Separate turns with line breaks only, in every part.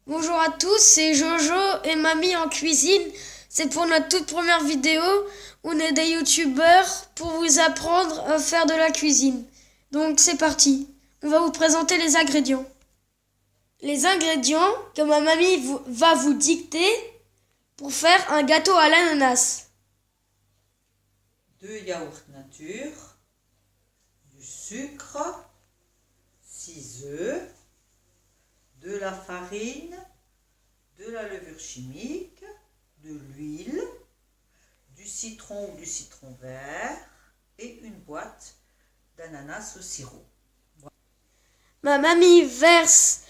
Bonjour à tous, c'est Jojo et Mamie en cuisine. C'est pour notre toute première vidéo. On est des youtubeurs pour vous apprendre à faire de la cuisine. Donc c'est parti. On va vous présenter les ingrédients. Les ingrédients que ma mamie va vous dicter pour faire un gâteau à l'ananas.
2 yaourts nature, du sucre, 6 œufs, de la farine, de la levure chimique, de l'huile, du citron ou du citron vert et une boîte d'ananas au sirop.
Ma mamie verse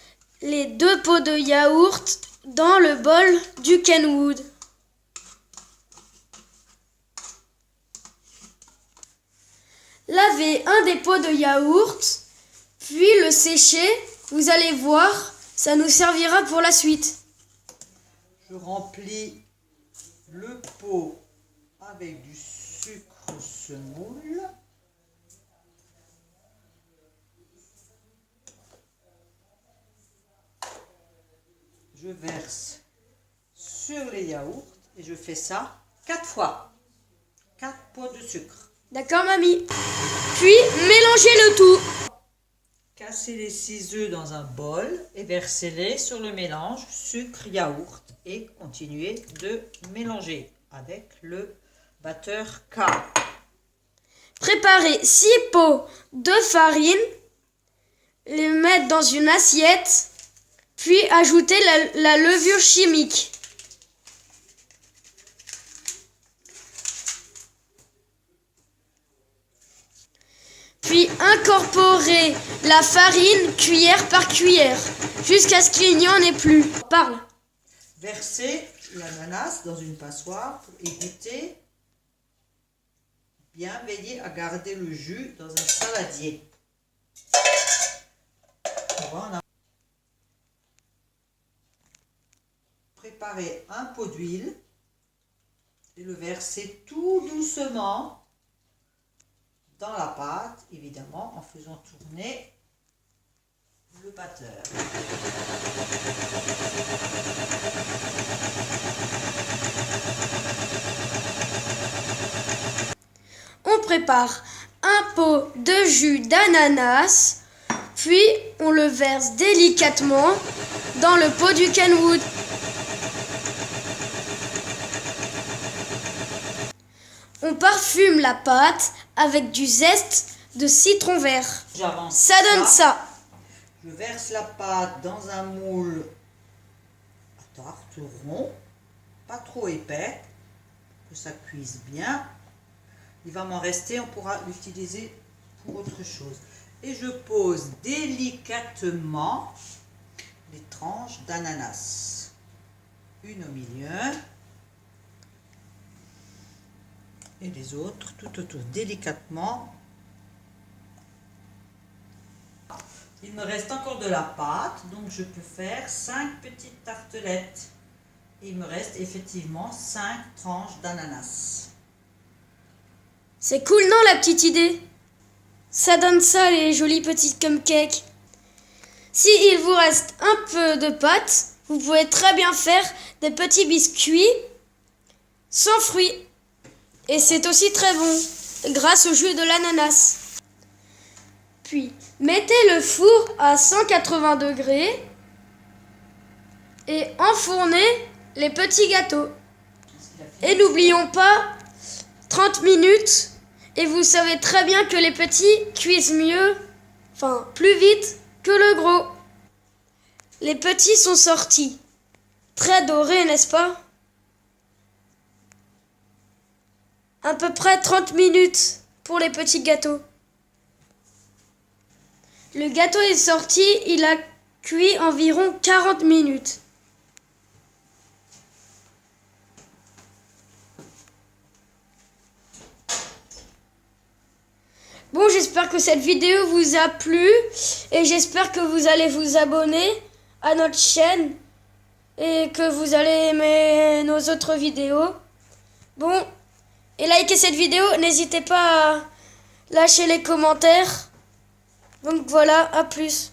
les 2 pots de yaourt dans le bol du Kenwood. Lavez un des pots de yaourt, puis le séchez. Vous allez voir, ça nous servira pour la suite.
Je remplis le pot avec du sucre semoule. Je verse sur les yaourts et je fais ça 4 fois. 4 pots de sucre.
D'accord, mamie? Puis, mélangez le tout.
Cassez les 6 œufs dans un bol et versez-les sur le mélange sucre-yaourt et continuez de mélanger avec le batteur K.
Préparez 6 pots de farine, les mettre dans une assiette, puis ajoutez la levure chimique. Puis incorporez la farine cuillère par cuillère jusqu'à ce qu'il n'y en ait plus. Parle.
Versez l'ananas dans une passoire pour égoutter. Bien veillez à garder le jus dans un saladier. Préparez un pot d'huile et le versez tout doucement dans la pâte, évidemment en faisant tourner le batteur.
On prépare un pot de jus d'ananas, puis on le verse délicatement dans le pot du Kenwood. On parfume la pâte avec du zeste de citron vert.
J'avance
Ça donne ça.
Je verse la pâte dans un moule à tarte rond, pas trop épais, que ça cuise bien. Il va m'en rester, on pourra l'utiliser pour autre chose. Et je pose délicatement les tranches d'ananas. Une au milieu et les autres tout autour, délicatement. Il me reste encore de la pâte, donc je peux faire 5 petites tartelettes. Et il me reste effectivement 5 tranches d'ananas.
C'est cool, non, la petite idée? Ça donne ça, les jolies petites cupcakes. Si il vous reste un peu de pâte, vous pouvez très bien faire des petits biscuits sans fruits. Et c'est aussi très bon, grâce au jus de l'ananas. Puis, mettez le four à 180 degrés et enfournez les petits gâteaux. Et n'oublions pas 30 minutes. Et vous savez très bien que les petits cuisent mieux, enfin plus vite que le gros. Les petits sont sortis. Très dorés, n'est-ce pas? À peu près 30 minutes pour les petits gâteaux. Le gâteau est sorti, il a cuit environ 40 minutes. Bon, j'espère que cette vidéo vous a plu et j'espère que vous allez vous abonner à notre chaîne et que vous allez aimer nos autres vidéos. Bon, et likez cette vidéo, n'hésitez pas à lâcher les commentaires. Donc voilà, à plus.